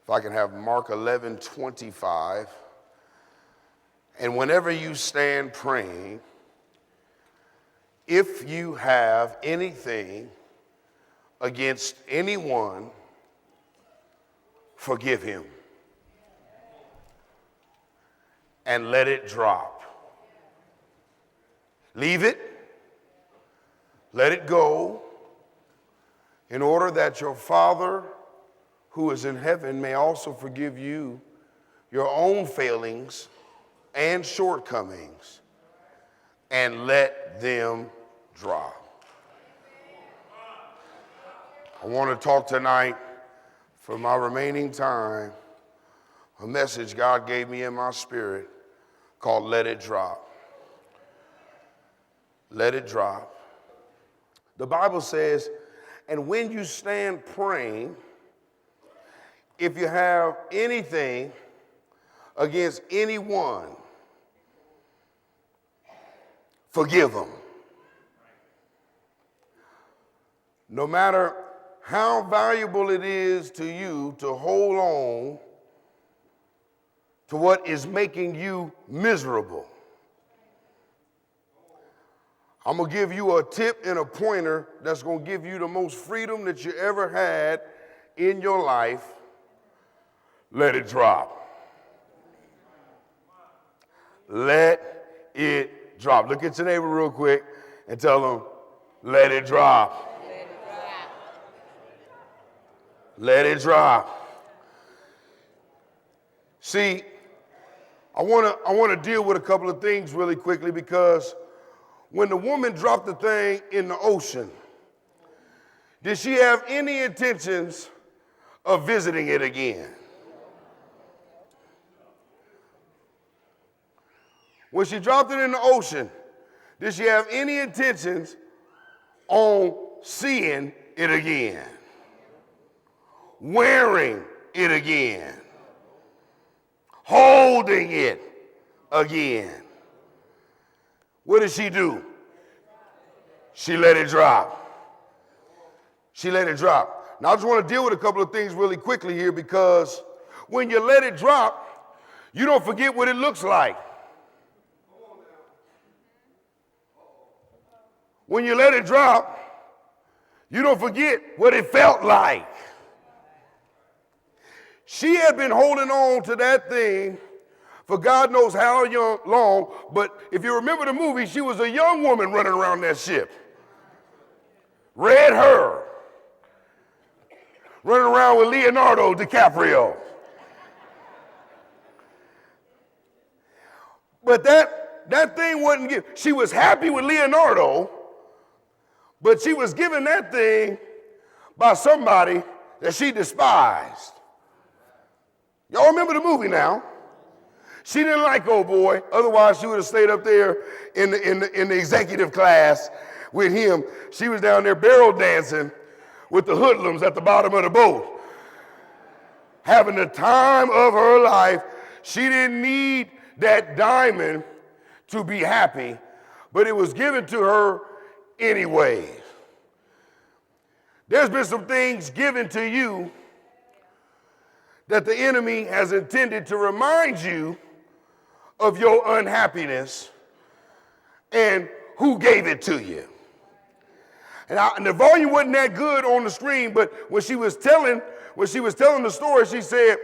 If I can have Mark 11:25. And whenever you stand praying, if you have anything against anyone, forgive him and let it drop. Leave it, let it go, in order that your Father who is in heaven may also forgive you your own failings and shortcomings, and let them drop. I want to talk tonight, for my remaining time, a message God gave me in my spirit called Let It Drop. Let it drop. The Bible says, and when you stand praying, if you have anything against anyone, forgive them. No matter how valuable it is to you to hold on to what is making you miserable, I'm going to give you a tip and a pointer that's going to give you the most freedom that you ever had in your life. Let it drop. Let it drop. Look at your neighbor real quick and tell them, let it drop. Let it drop. See, I want to deal with a couple of things really quickly, because when the woman dropped the thing in the ocean, did she have any intentions of visiting it again? When she dropped it in the ocean, did she have any intentions on seeing it again? Wearing it again? Holding it again? What did she do? She let it drop. She let it drop. Now I just want to deal with a couple of things really quickly here, because when you let it drop, you don't forget what it looks like. When you let it drop, you don't forget what it felt like. She had been holding on to that thing for God knows how long, but if you remember the movie, she was a young woman running around that ship. Red hair. Running around with Leonardo DiCaprio. But that thing wasn't given. She was happy with Leonardo, but she was given that thing by somebody that she despised. Y'all remember the movie now? She didn't like old boy, otherwise she would have stayed up there in the executive class with him. She was down there barrel dancing with the hoodlums at the bottom of the boat, having the time of her life. She didn't need that diamond to be happy, but it was given to her anyway. There's been some things given to you that the enemy has intended to remind you of your unhappiness and who gave it to you. And the volume wasn't that good on the screen, but when she was telling the story, she said,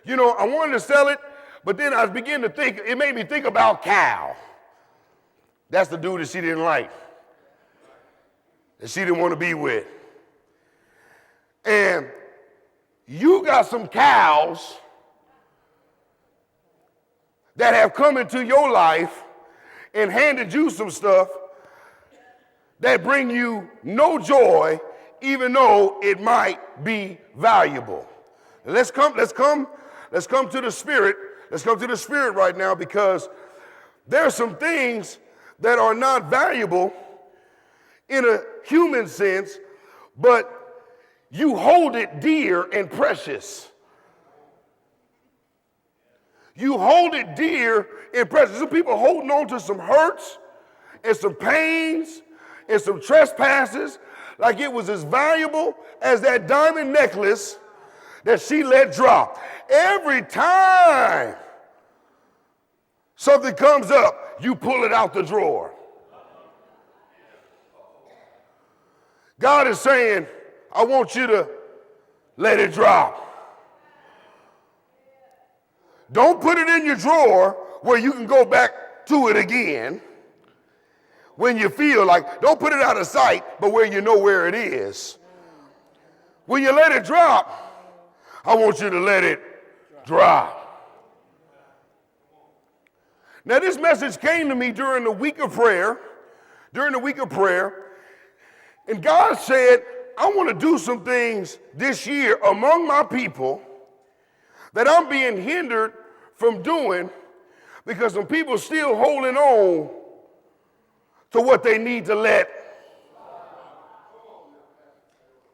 you know, I wanted to sell it, but then I began to think, it made me think about Cal. That's the dude that she didn't like, that she didn't want to be with. And you got some cows that have come into your life and handed you some stuff that bring you no joy, even though it might be valuable. Let's come to the Spirit. Let's come to the Spirit right now, because there are some things that are not valuable in a human sense, but you hold it dear and precious. You hold it dear and precious. Some people holding on to some hurts and some pains and some trespasses like it was as valuable as that diamond necklace that she let drop. Every time something comes up, you pull it out the drawer. God is saying, I want you to let it drop. Don't put it in your drawer where you can go back to it again when you feel like. Don't put it out of sight, but where you know where it is. When you let it drop, I want you to let it drop. Now, this message came to me during the week of prayer, and God said, I want to do some things this year among my people that I'm being hindered from doing because some people still holding on to what they need to let